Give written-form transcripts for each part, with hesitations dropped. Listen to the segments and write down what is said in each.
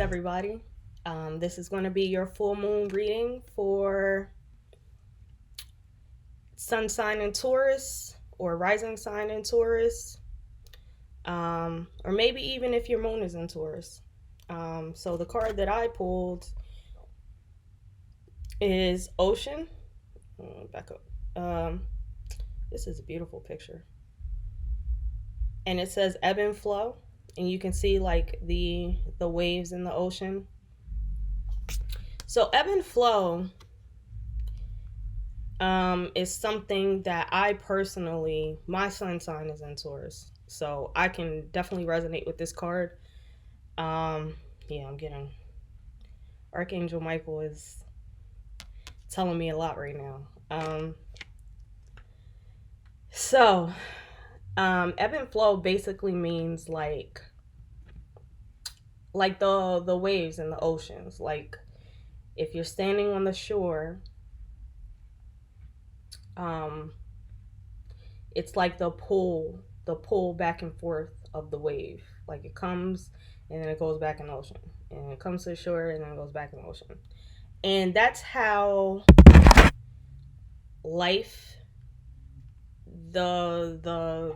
everybody. This is going to be your full moon reading for sun sign in Taurus or rising sign in Taurus, or maybe even if your moon is in Taurus. So the card that I pulled is Ocean. Back up. This is a beautiful picture, and it says ebb and flow, and you can see like the waves in the ocean. So ebb and flow is something that I personally, my sun sign is in Taurus, so I can definitely resonate with this card. Um, yeah, I'm getting Archangel Michael is telling me a lot right now. So ebb and flow basically means like the waves in the oceans. Like if you're standing on the shore, um, it's like the pull back and forth of the wave. Like it comes and then it goes back in the ocean, and it comes to the shore and then it goes back in the ocean. And that's how life, the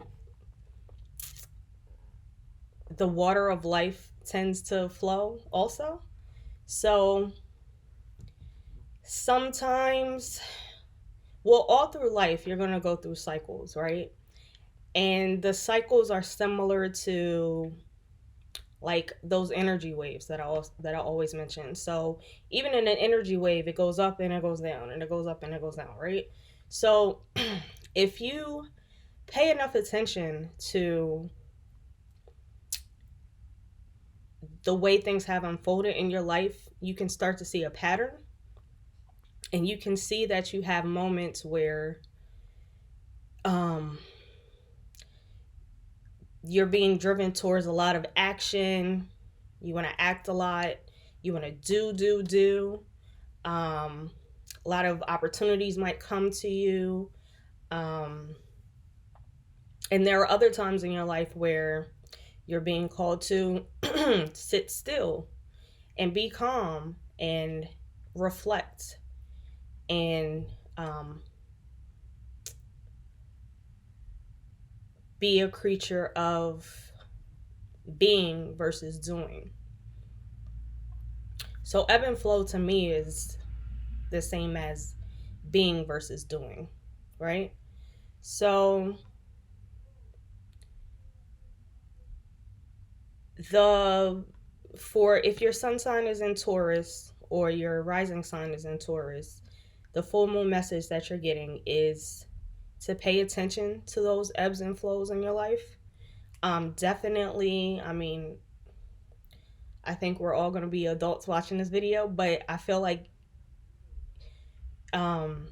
the water of life tends to flow also. So sometimes, well, all through life you're going to go through cycles, right? And the cycles are similar to like those energy waves that I always mention. So even in an energy wave, it goes up and it goes down, and it goes up and it goes down, right? So if you pay enough attention to the way things have unfolded in your life, you can start to see a pattern, and you can see that you have moments where um you're being driven towards a lot of action. You want to act a lot. You want to do. Um, a lot of opportunities might come to you. Um, and there are other times in your life where you're being called to sit still and be calm and reflect and be a creature of being versus doing. So ebb and flow to me is the same as being versus doing, right? So the for if your sun sign is in Taurus or your rising sign is in Taurus, the full moon message that you're getting is to pay attention to those ebbs and flows in your life. Definitely, I mean, I think we're all going to be adults watching this video, but I feel like um,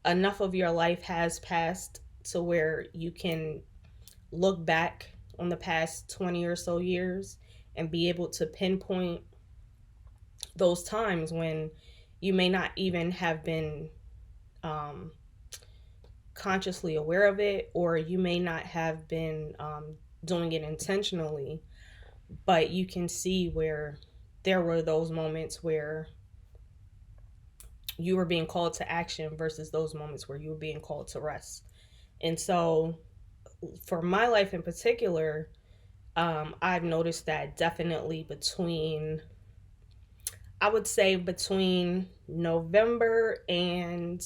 enough of your life has passed to where you can look back on the past 20 or so years and be able to pinpoint those times when you may not even have been um, consciously aware of it, or you may not have been doing it intentionally, but you can see where there were those moments where you were being called to action versus those moments where you were being called to rest. And so, for my life in particular, I've noticed that definitely I would say between November and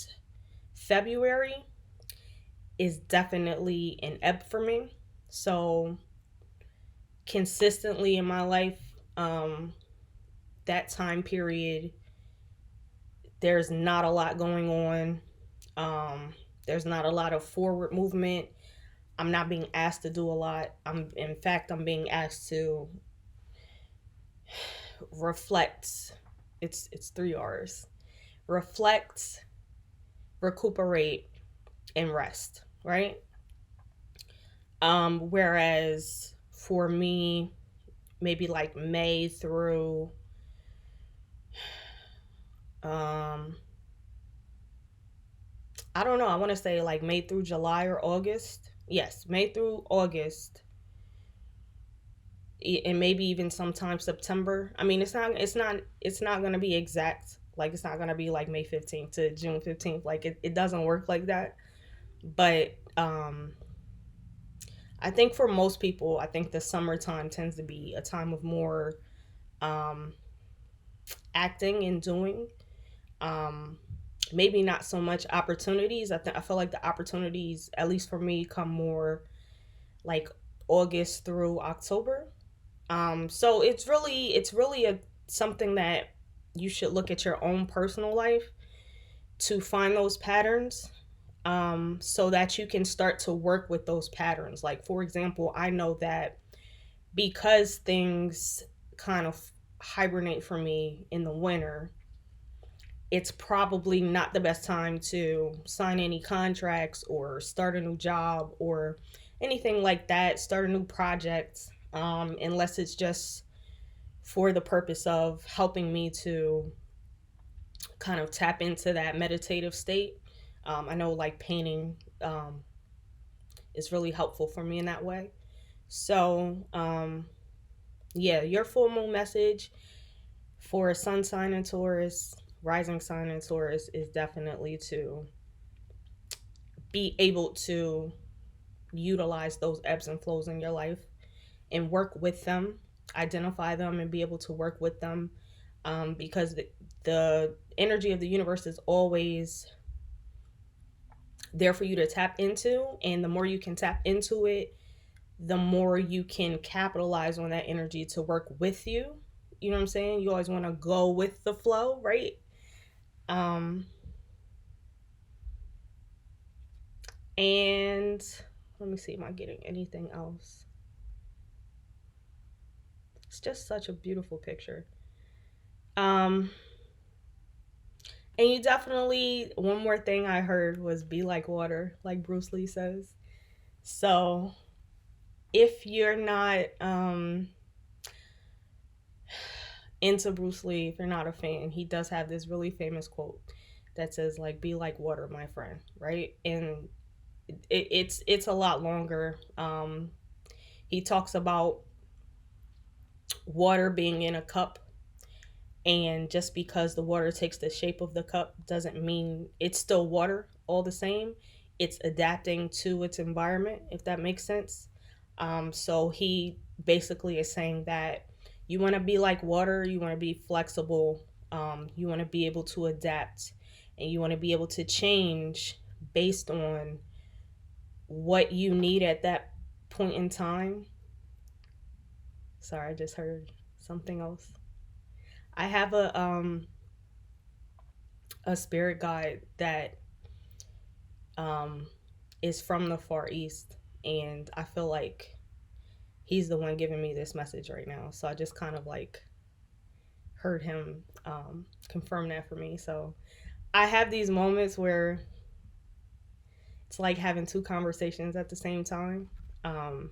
February is definitely an ebb for me. So consistently in my life, that time period, there's not a lot going on. There's not a lot of forward movement. I'm not being asked to do a lot. In fact, I'm being asked to reflect. It's three R's: reflect, recuperate, and rest. Right. Whereas for me, maybe like May through um I don't know, I want to say like May through July or August. Yes, May through August and maybe even sometime September. I mean, it's not going to be exact. Like, it's not going to be like May 15th to June 15th. Like, it doesn't work like that. But I think for most people, I think the summertime tends to be a time of more um, acting and doing. Um, Maybe not so much opportunities. I feel like the opportunities, at least for me, come more like August through October. So it's really a something that you should look at your own personal life to find those patterns, so that you can start to work with those patterns. Like, for example, I know that because things kind of hibernate for me in the winter, it's probably not the best time to sign any contracts or start a new job or anything like that, start a new project, unless it's just for the purpose of helping me to kind of tap into that meditative state. I know, like, painting is really helpful for me in that way. So, yeah, your full moon message for a sun sign in Taurus, rising sign in Taurus, is definitely to be able to utilize those ebbs and flows in your life and work with them, identify them, and be able to work with them, because the energy of the universe is always there for you to tap into. And the more you can tap into it, the more you can capitalize on that energy to work with you. You know what I'm saying? You always want to go with the flow, right? Um, and let me see, am I getting anything else? It's just such a beautiful picture. Um, and you definitely, one more thing I heard was be like water, like Bruce Lee says. So if you're not into Bruce Lee, if you're not a fan, he does have this really famous quote that says, like, be like water, my friend, right? And it's a lot longer. He talks about water being in a cup, and just because the water takes the shape of the cup doesn't mean it's still water all the same. It's adapting to its environment, if that makes sense. So he basically is saying that you want to be like water, you want to be flexible, you want to be able to adapt, and you want to be able to change based on what you need at that point in time. Sorry, I just heard something else. I have a spirit guide that um is from the Far East, and I feel like he's the one giving me this message right now. So I just kind of like heard him confirm that for me. So I have these moments where it's like having two conversations at the same time. Um,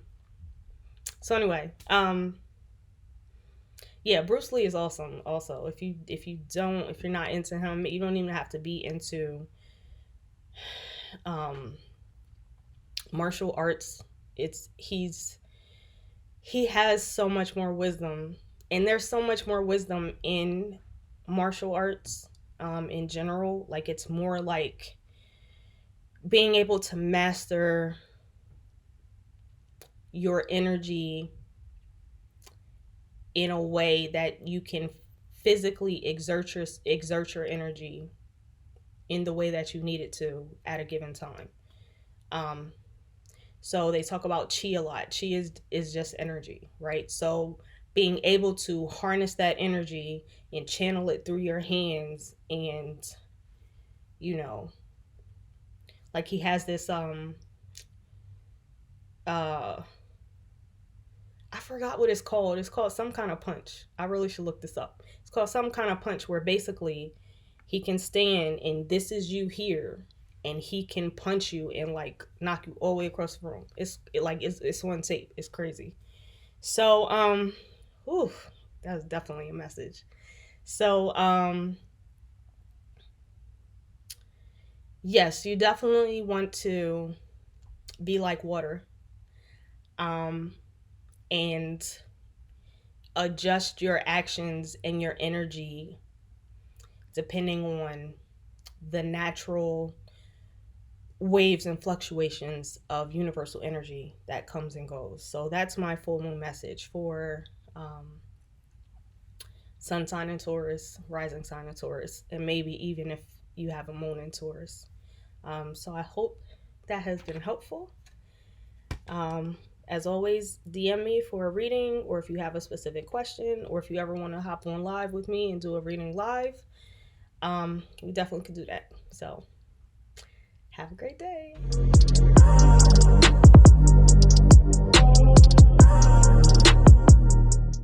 so anyway, yeah, Bruce Lee is awesome. Also, if you're not into him, you don't even have to be into um, martial arts. He has so much more wisdom, and there's so much more wisdom in martial arts, in general. Like, it's more like being able to master your energy in a way that you can physically exert your energy in the way that you need it to at a given time. Um, so they talk about chi a lot. Chi is just energy, right? So being able to harness that energy and channel it through your hands, and you know, like, he has this uh I forgot what it's called. It's called some kind of punch. I really should look this up. It's called some kind of punch, where basically he can stand and this is you here, and he can punch you and like knock you all the way across the room. It's on tape. It's crazy. So oof, that's definitely a message. So yes, you definitely want to be like water. Um and adjust your actions and your energy depending on the natural waves and fluctuations of universal energy that comes and goes. So that's my full moon message for sun sign in Taurus, rising sign in Taurus, and maybe even if you have a moon in Taurus. So I hope that has been helpful. As always, DM me for a reading, or if you have a specific question, or if you ever want to hop on live with me and do a reading live, we definitely could do that. So have a great day.